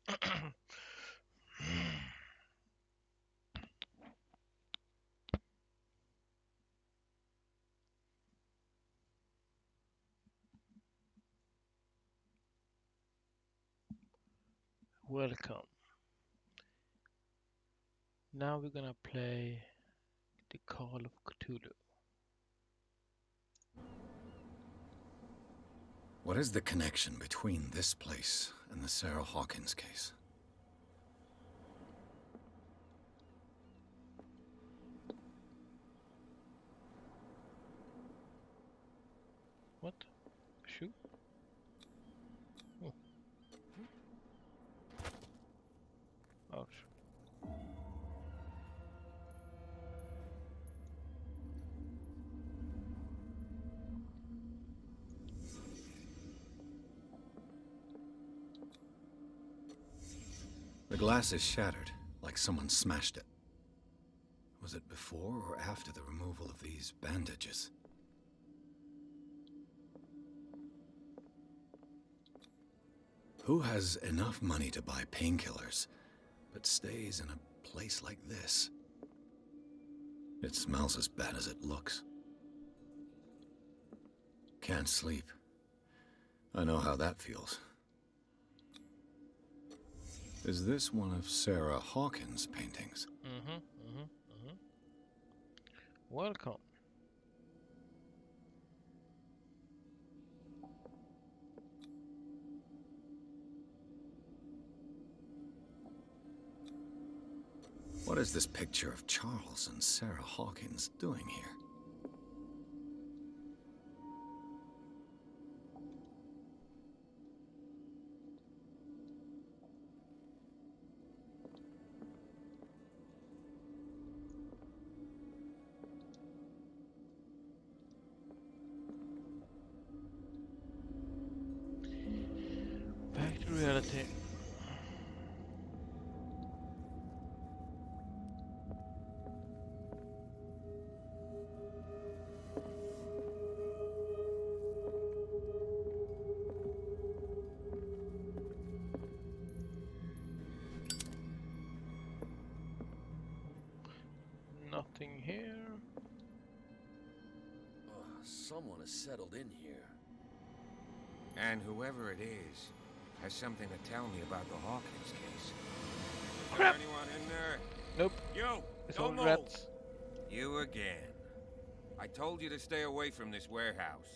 Welcome. Now we're gonna play the Call of Cthulhu. What is the connection between this place and the Sarah Hawkins case? What? Shoot? Oh. Ouch. The glass is shattered, like someone smashed it. Was it before or after the removal of these bandages? Who has enough money to buy painkillers, but stays in a place like this? It smells as bad as it looks. Can't sleep. I know how that feels. Is this one of Sarah Hawkins' paintings? Welcome. What is this picture of Charles and Sarah Hawkins doing here? Back to reality. Nothing here. Someone has settled in here. And whoever it is has something to tell me about the Hawkins case. Crap. Is there anyone in there? Nope. You! It's Don't all move! rats. You again. I told you to stay away from this warehouse.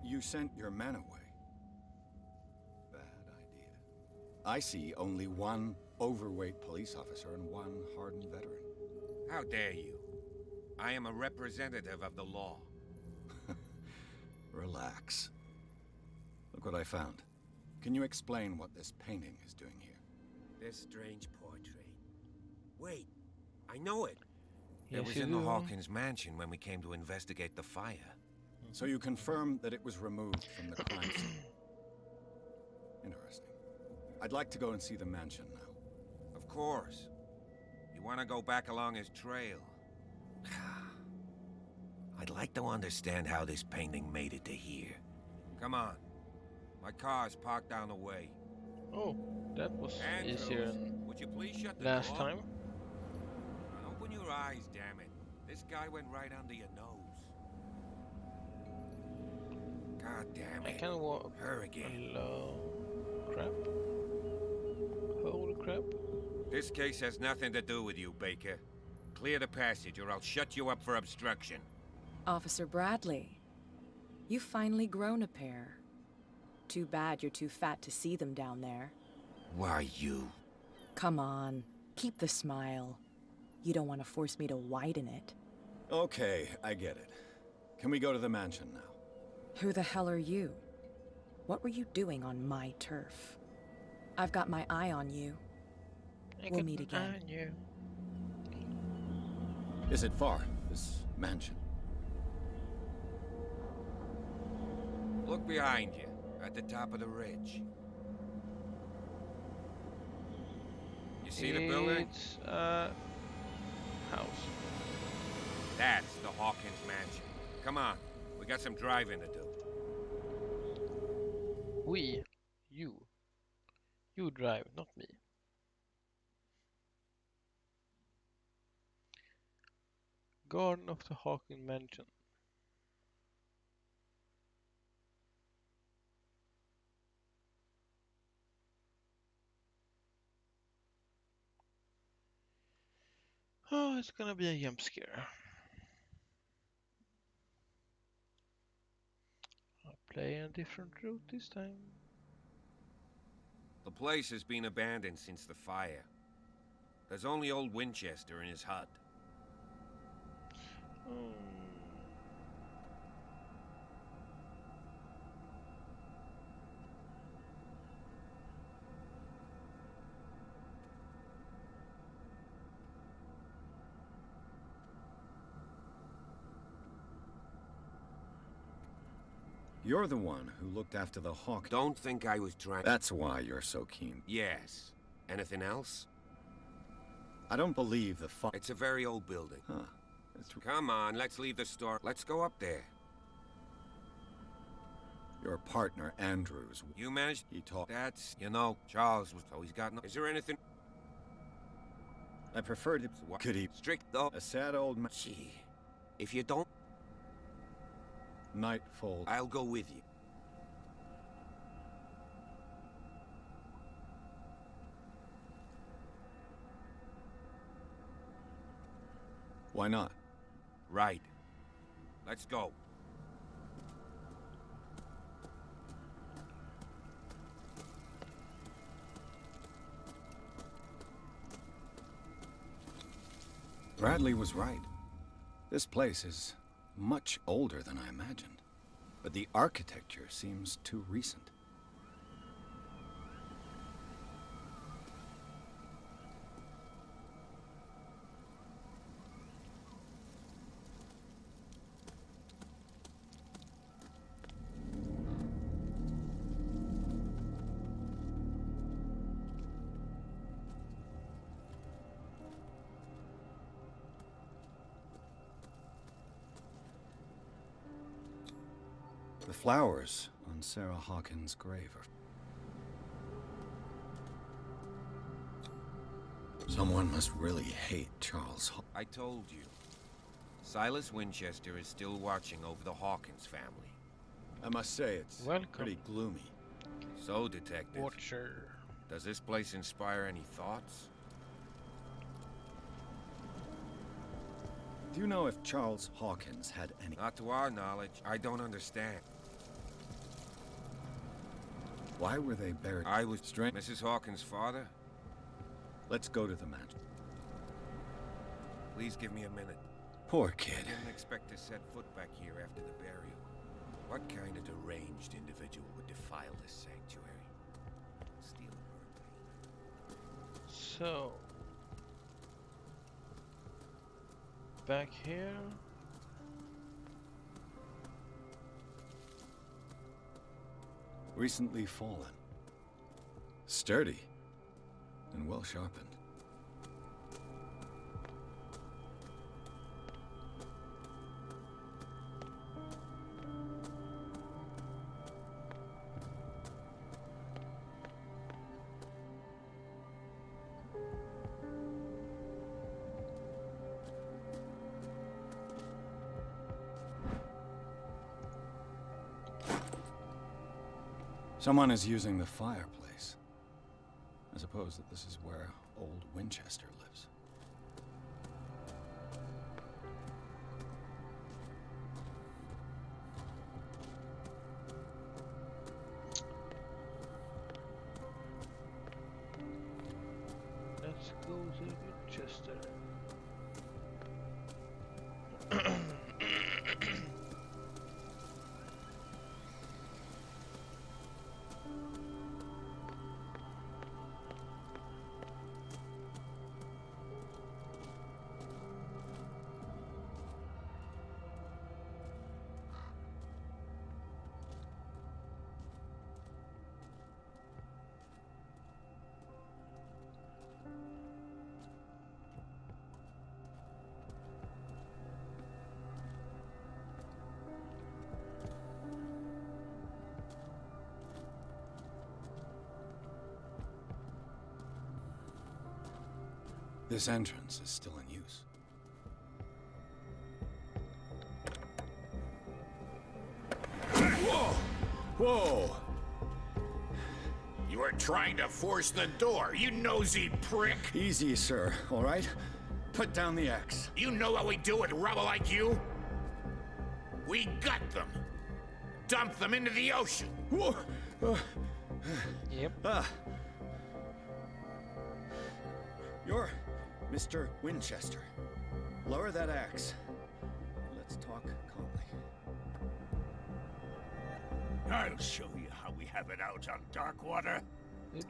You sent your men away. Bad idea. I see only one overweight police officer and one hardened veteran. How dare you? I am a representative of the law. Relax. Look what I found. Can you explain what this painting is doing here? This strange portrait. Wait, I know it. Yes, It was you in the do. Hawkins mansion when we came to investigate the fire. So you confirm that it was removed from the crime scene. Interesting. I'd like to go and see the mansion now. Of course. You want to go back along his trail? I'd like to understand how this painting made it to here. Come on. My car's parked down the way. Oh, that was Andrews, easier would you please shut the last door? time. Open your eyes, damn it. This guy went right under your nose. God damn I it. can walk. Her again. Hello. Crap. Holy crap. This case has nothing to do with you, Baker. Clear the passage or I'll shut you up for obstruction. Officer Bradley, you've finally grown a pair. Too bad you're too fat to see them down there. Why, you... Come on, keep the smile. You don't want to force me to widen it. Okay, I get it. Can we go to the mansion now? Who the hell are you? What were you doing on my turf? I've got my eye on you. We'll meet again. You. Is it far, this mansion? Look behind you. At the top of the ridge. You see the building? It's a house. That's the Hawkins mansion. Come on, we got some driving to do. We, you. You drive, not me. Garden of the Hawking Mansion. Oh, it's gonna be a jump scare. I'll play a different route this time. The place has been abandoned since the fire. There's only old Winchester in his hut. Hmm. You're the one who looked after the hawk. Don't think I was trying. That's why you're so keen. Yes. Anything else? I don't believe the fu- It's a very old building. Huh. It's Come on, let's leave the store. Let's go up there. your partner, Andrews. You managed. He talked. That's, you know, Charles was always got no. Is there anything? I preferred it. What? Could he? Strict though. A sad old man. Gee, if you don't, Nightfall. I'll go with you. Why not? Right. Let's go. Bradley was right. This place is much older than I imagined. But the architecture seems too recent. The flowers on Sarah Hawkins' grave are... Someone must really hate Charles Haw... I told you. Silas Winchester is still watching over the Hawkins family. I must say, it's Welcome. pretty gloomy. So, Detective, Watcher. does this place inspire any thoughts? Do you know if Charles Hawkins had any... Not to our knowledge. I don't understand. Why were they buried? I was Strange. Mrs. Hawkins' father. Let's go to the mansion. Please give me a minute. Poor I kid. didn't expect to set foot back here after the burial. What kind of deranged individual would defile this sanctuary? Steal a birthday. So. Back here. Recently fallen. Sturdy. And well sharpened. Someone is using the fireplace. I suppose that this is where old Winchester lives. Let's go to Winchester. this entrance is still in use. Whoa! Whoa! You are trying to force the door, you nosy prick! Easy, sir, all right? Put down the axe. You know what we do with rubble like you? We gut them. Dump them into the ocean. Whoa! Yep. You're Mr. Winchester. Lower that axe. Let's talk calmly. I'll show you how we have it out on dark water. Oops.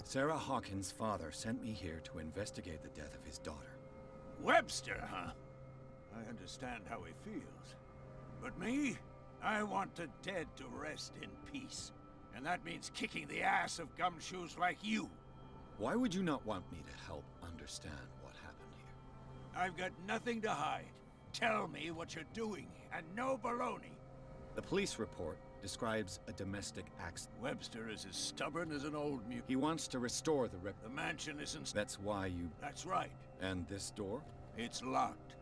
Sarah Hawkins' father sent me here to investigate the death of his daughter. Webster, huh? I understand how he feels. But me? I want the dead to rest in peace. And that means kicking the ass of gumshoes like you. Why would you not want me to help understand what happened here? I've got nothing to hide. Tell me what you're doing, and no baloney. The police report describes a domestic accident. Webster is as stubborn as an old mute. He wants to restore the The mansion isn't... That's why you... That's right. And this door? It's locked.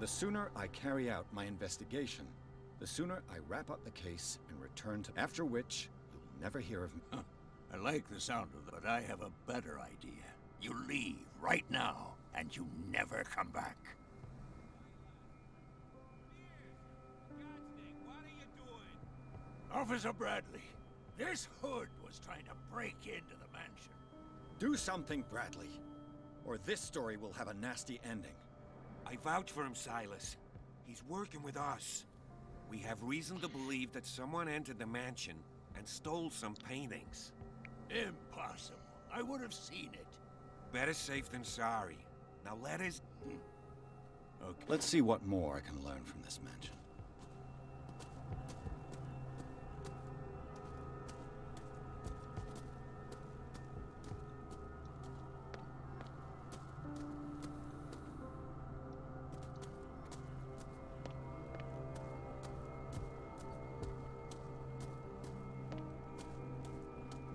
The sooner I carry out my investigation, the sooner I wrap up the case and return to... After which, you'll never hear of me. I like the sound of that, but I have a better idea. You leave right now, and you never come back. Officer Bradley, this hood was trying to break into the mansion. Do something, Bradley, or this story will have a nasty ending. I vouch for him, Silas. He's working with us. We have reason to believe that someone entered the mansion and stole some paintings. Impossible. I would have seen it. Better safe than sorry. Now let us... Okay. Let's see what more I can learn from this mansion.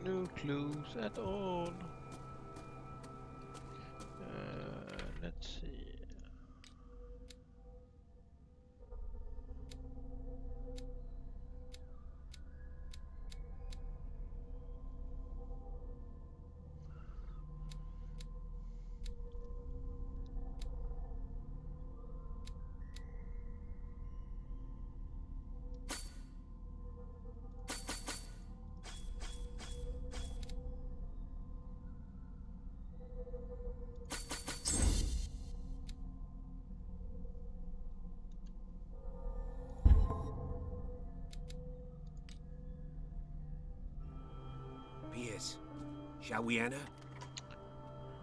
No clues at all. Let's see. Piers, shall we enter?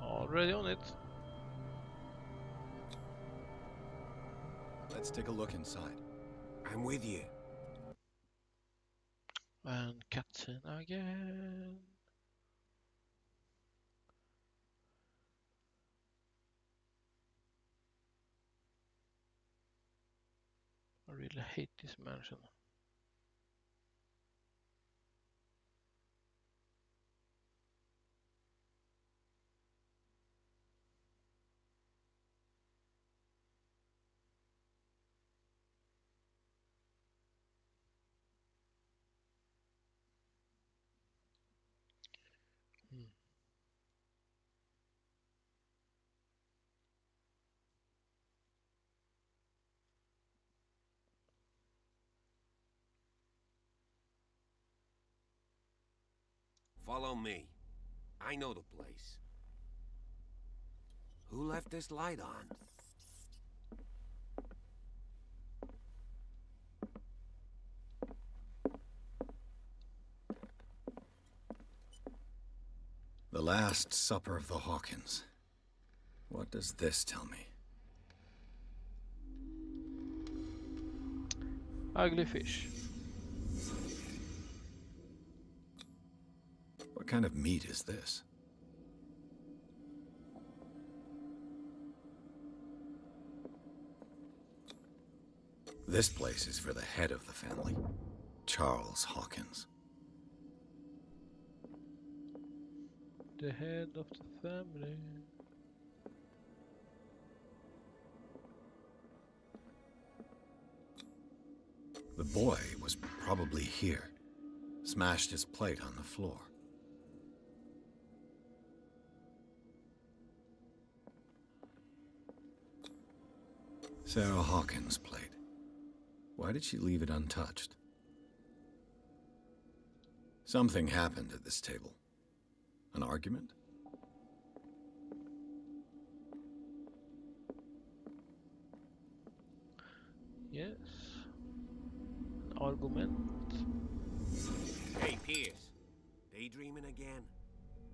Already on it. Let's take a look inside. I'm with you. And cutscene again. I really hate this mansion. Follow me. I know the place. Who left this light on? The Last Supper of the Hawkins. What does this tell me? Ugly fish. What kind of meat is this? This place is for the head of the family, Charles Hawkins. The head of the family. The boy was probably here, smashed his plate on the floor. Sarah Hawkins' plate. Why did she leave it untouched? Something happened at this table. An argument? Yes. An argument. Hey, Pierce. Daydreaming again?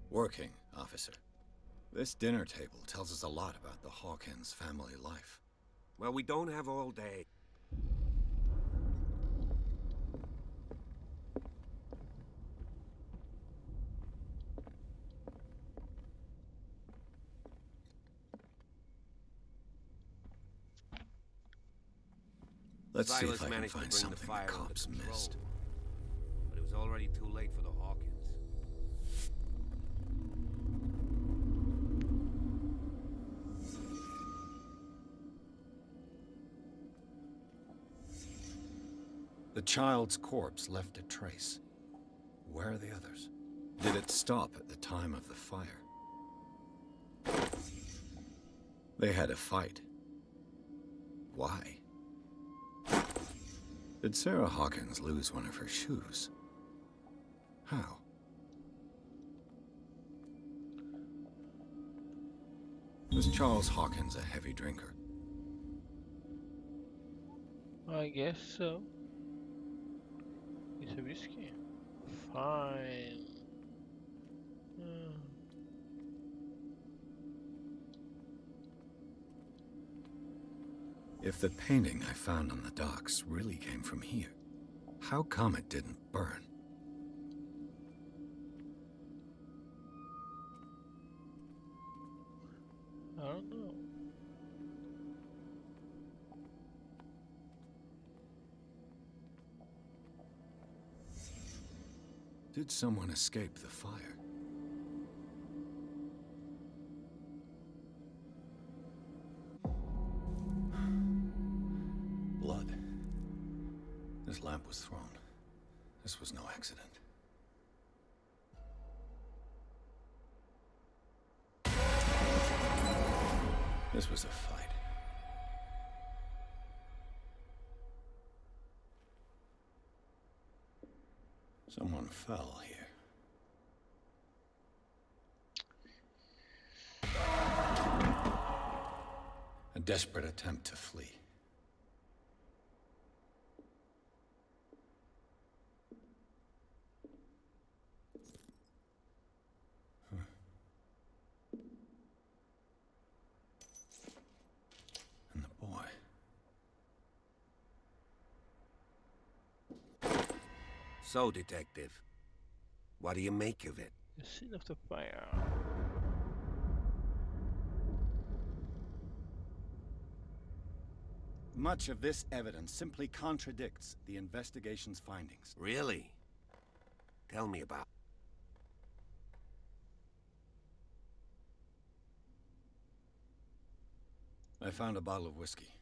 Working, officer. This dinner table tells us a lot about the Hawkins family life. Well, we don't have all day. Let's see Silas if I can managed to find bring the something the fire under cops control, missed. but it was already too late for the Hawkins. The child's corpse left a trace. Where are the others? Did it stop at the time of the fire? They had a fight. Why? Did Sarah Hawkins lose one of her shoes? How? Was Charles Hawkins a heavy drinker? I guess so. It's a whiskey. Fine. If the painting I found on the docks really came from here, how come it didn't burn? I don't know. Did someone escape the fire? Blood. This lamp was thrown. This was no accident. This was a fight. Someone fell here. A desperate attempt to flee. And the boy. So, Detective, what do you make of it? The scene of the fire. Much of this evidence simply contradicts the investigation's findings. Really? Tell me about. I found a bottle of whiskey.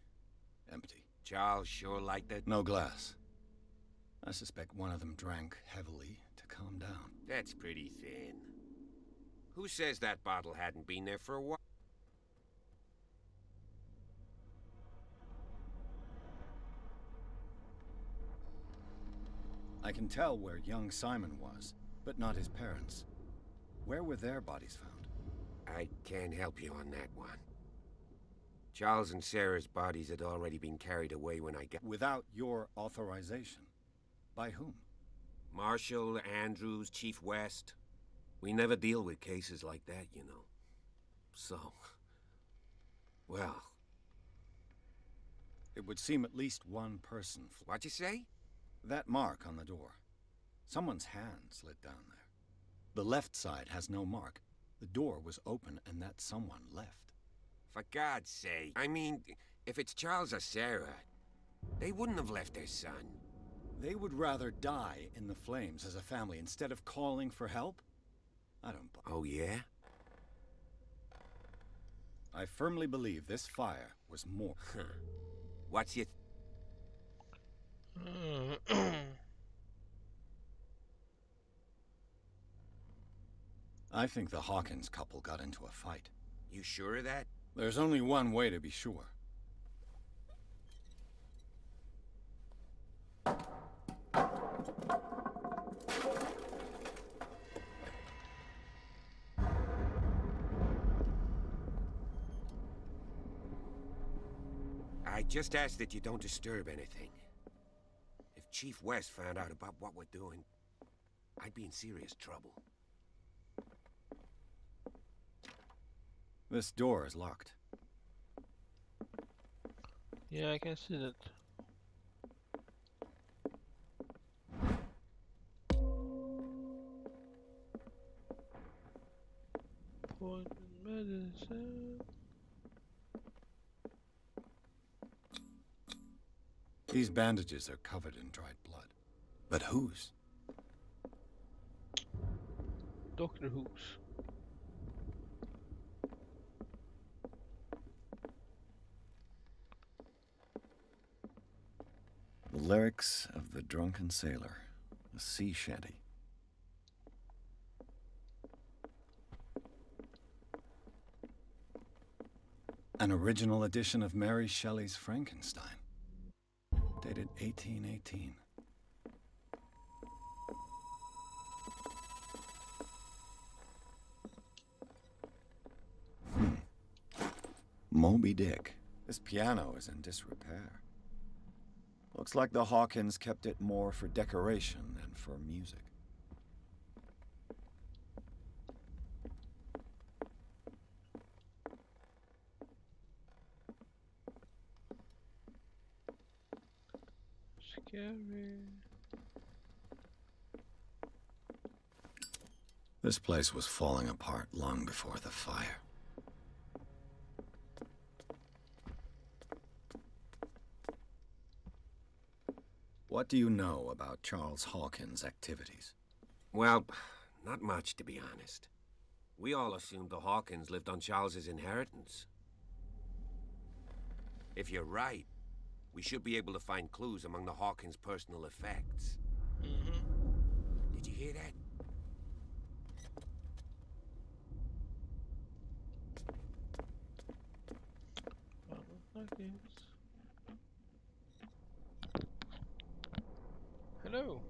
Empty. Charles sure liked it. No glass. I suspect one of them drank heavily to calm down. That's pretty thin. Who says that bottle hadn't been there for a while? I can tell where young Simon was, but not his parents. Where were their bodies found? I can't help you on that one. Charles and Sarah's bodies had already been carried away when I got... Without your authorization. By whom? Marshall, Andrews, Chief West. We never deal with cases like that, you know. So... well... It would seem at least one person... What'd you say? That mark on the door. Someone's hand slid down there. The left side has no mark. The door was open and that someone left. For God's sake. I mean, if it's Charles or Sarah, They wouldn't have left their son. They would rather die in the flames as a family instead of calling for help? I don't buy. Oh, yeah? I firmly believe this fire was more. Huh. What's your... I think the Hawkins couple got into a fight. You sure of that? There's only one way to be sure. I just ask that you don't disturb anything. If Chief West found out about what we're doing, I'd be in serious trouble. This door is locked. Yeah, I can see that. Poison medicine. These bandages are covered in dried blood. But whose? Doctor Who's. The lyrics of the drunken sailor, a sea shanty. An original edition of Mary Shelley's Frankenstein, dated 1818. Moby Dick. This piano is in disrepair. Looks like the Hawkins kept it more for decoration than for music. Scary. This place was falling apart long before the fire. What do you know about Charles Hawkins' activities? Well, not much, to be honest. We all assumed the Hawkins lived on Charles's inheritance. If you're right, we should be able to find clues among the Hawkins' personal effects. Did you hear that? Like this. Hello.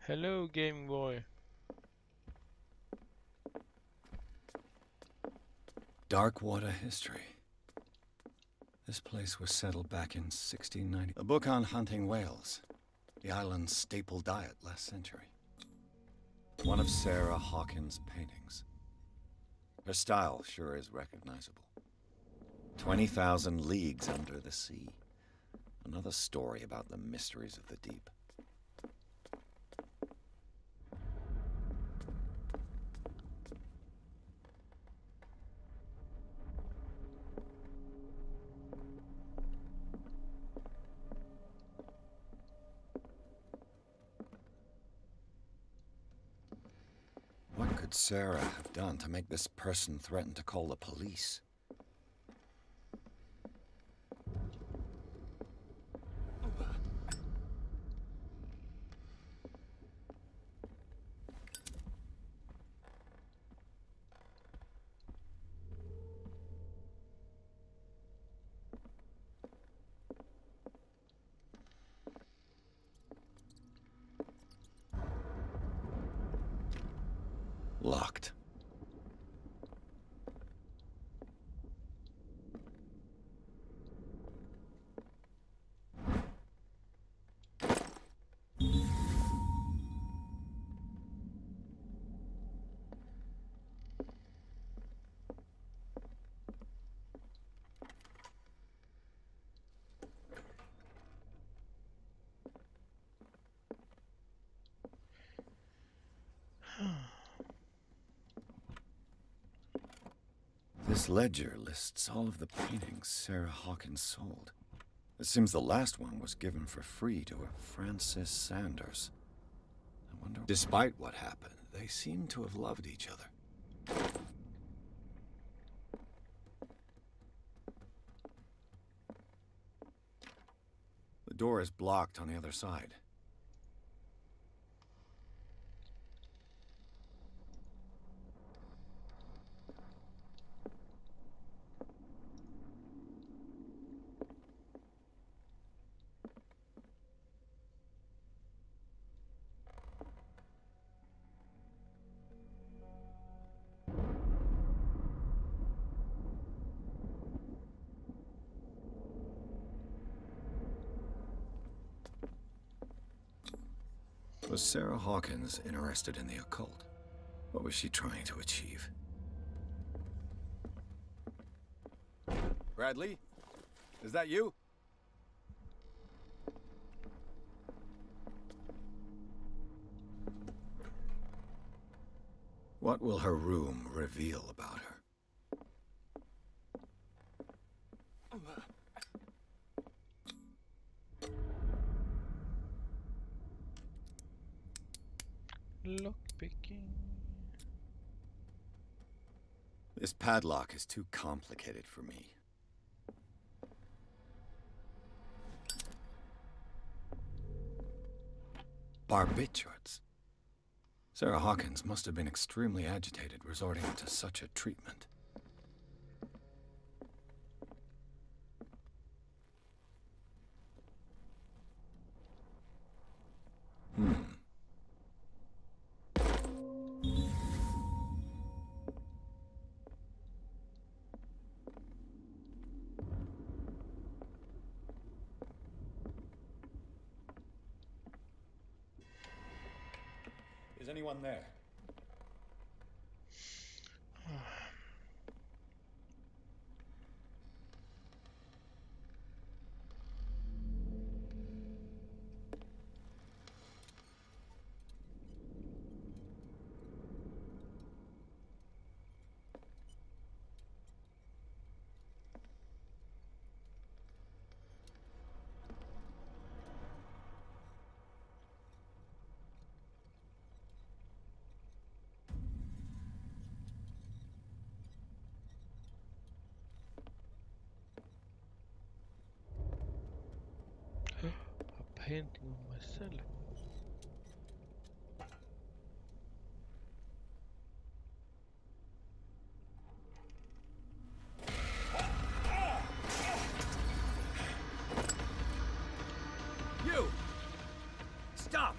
Hello, Game Boy. Darkwater history. This place was settled back in 1690. A book on hunting whales. The island's staple diet last century. One of Sarah Hawkins' paintings. Her style sure is recognizable. 20,000 leagues under the sea. Another story about the mysteries of the deep. What could Sarah have done to make this person threaten to call the police? Locked. This ledger lists all of the paintings Sarah Hawkins sold. It seems the last one was given for free to a Francis Sanders. I wonder, despite what happened, they seem to have loved each other. The door is blocked on the other side. Was Sarah Hawkins interested in the occult? What was she trying to achieve? Bradley? Is that you? What will her room reveal about her? Lockpicking. This padlock is too complicated for me. Barbiturates. Sarah Hawkins must have been extremely agitated resorting to such a treatment. Is anyone there? A painting of myself. You! Stop!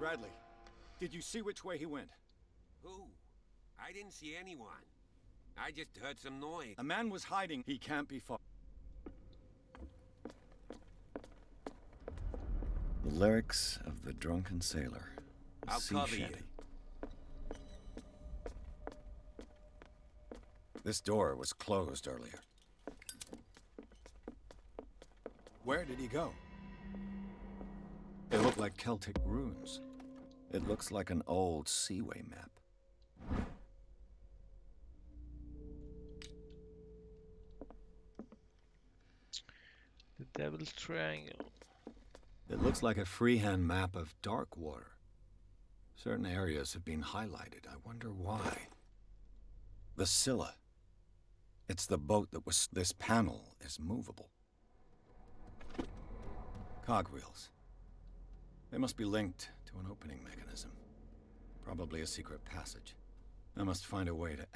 Bradley, did you see which way he went? Who? I didn't see anyone. I just heard some noise. A man was hiding. He can't be far. The lyrics of the drunken sailor. A I'll sea cover you. shanty. This door was closed earlier. Where did he go? They look like Celtic runes. It looks like an old seaway map. The Devil's Triangle. It looks like a freehand map of dark water. Certain areas have been highlighted. I wonder why. The Scylla. It's the boat that was... This panel is movable. Cogwheels. They must be linked to an opening mechanism. Probably a secret passage. I must find a way to...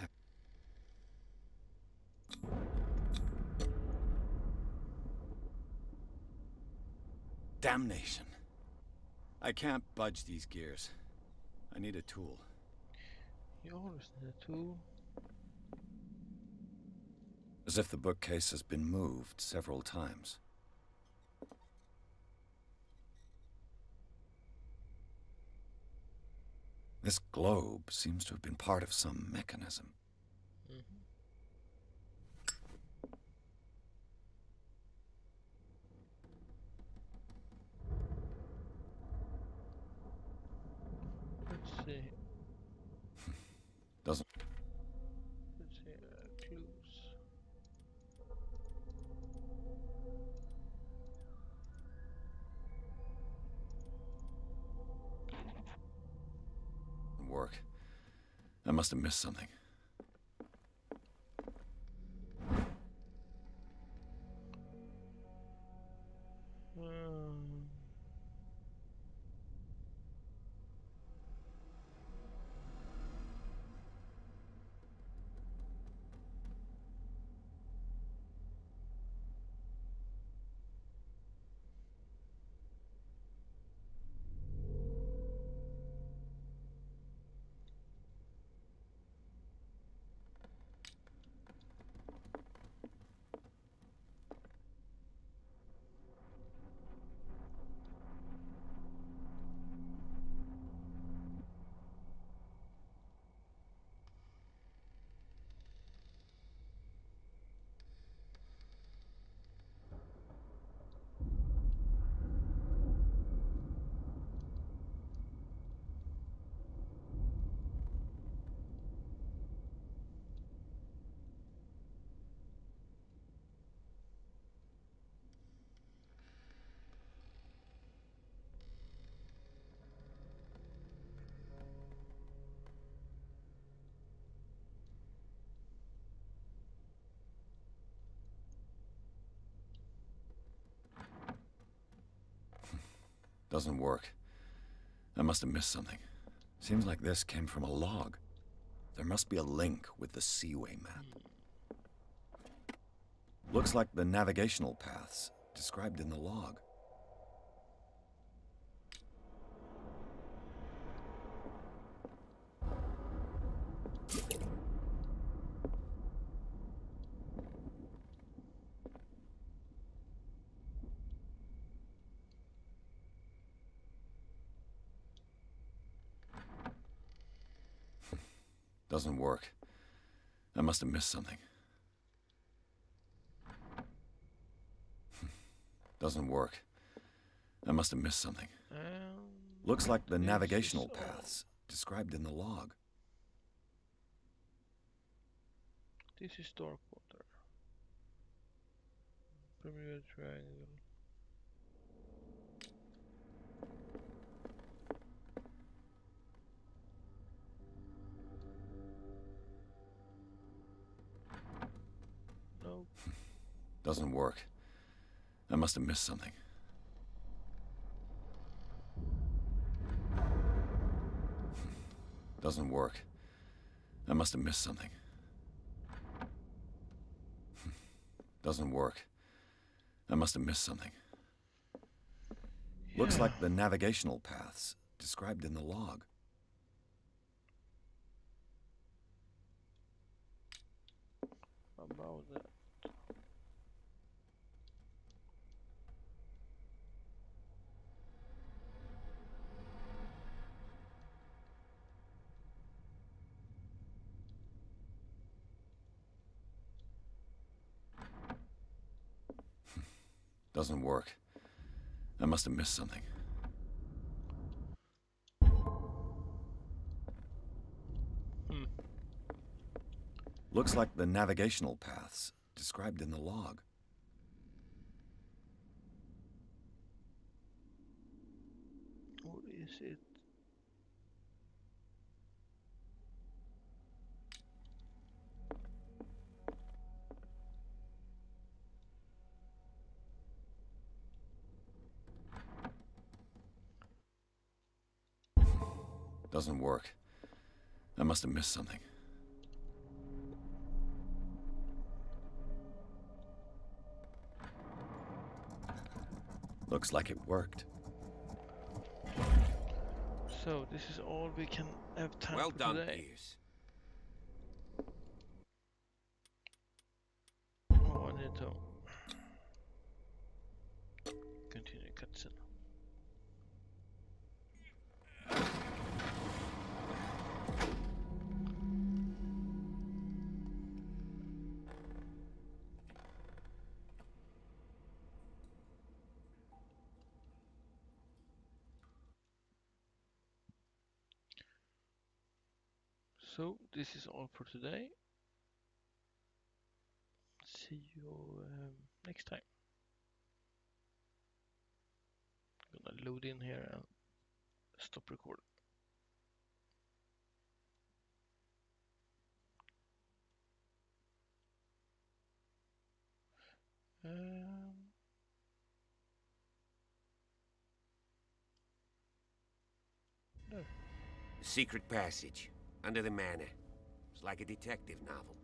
Damnation. I can't budge these gears. I need a tool. You always need a tool. As if the bookcase has been moved several times. This globe seems to have been part of some mechanism. see. Doesn't. Let's see. Clues. Work. I must have missed something. Um, Doesn't work. I must have missed something. Seems like this came from a log. There must be a link with the Seaway map. Looks like the navigational paths described in the log. Doesn't work. I must have missed something. Doesn't work. I must have missed something. Looks like the navigational paths described in the log. This is dark water. Bermuda Triangle. Nope. Doesn't work. I must have missed something. Doesn't work. I must have missed something. Doesn't work. I must have missed something. Looks like the navigational paths described in the log. About that. Doesn't work. I must have missed something. Looks like the navigational paths described in the log. What is it? Doesn't work. I must have missed something. Looks like it worked. So this is all we can have time Well for done, today. Pierce. Oh, I need to continue cutscene. So this is all for today. See you next time. I'm gonna load in here and stop recording. No. Secret passage, under the manor. It's like a detective novel.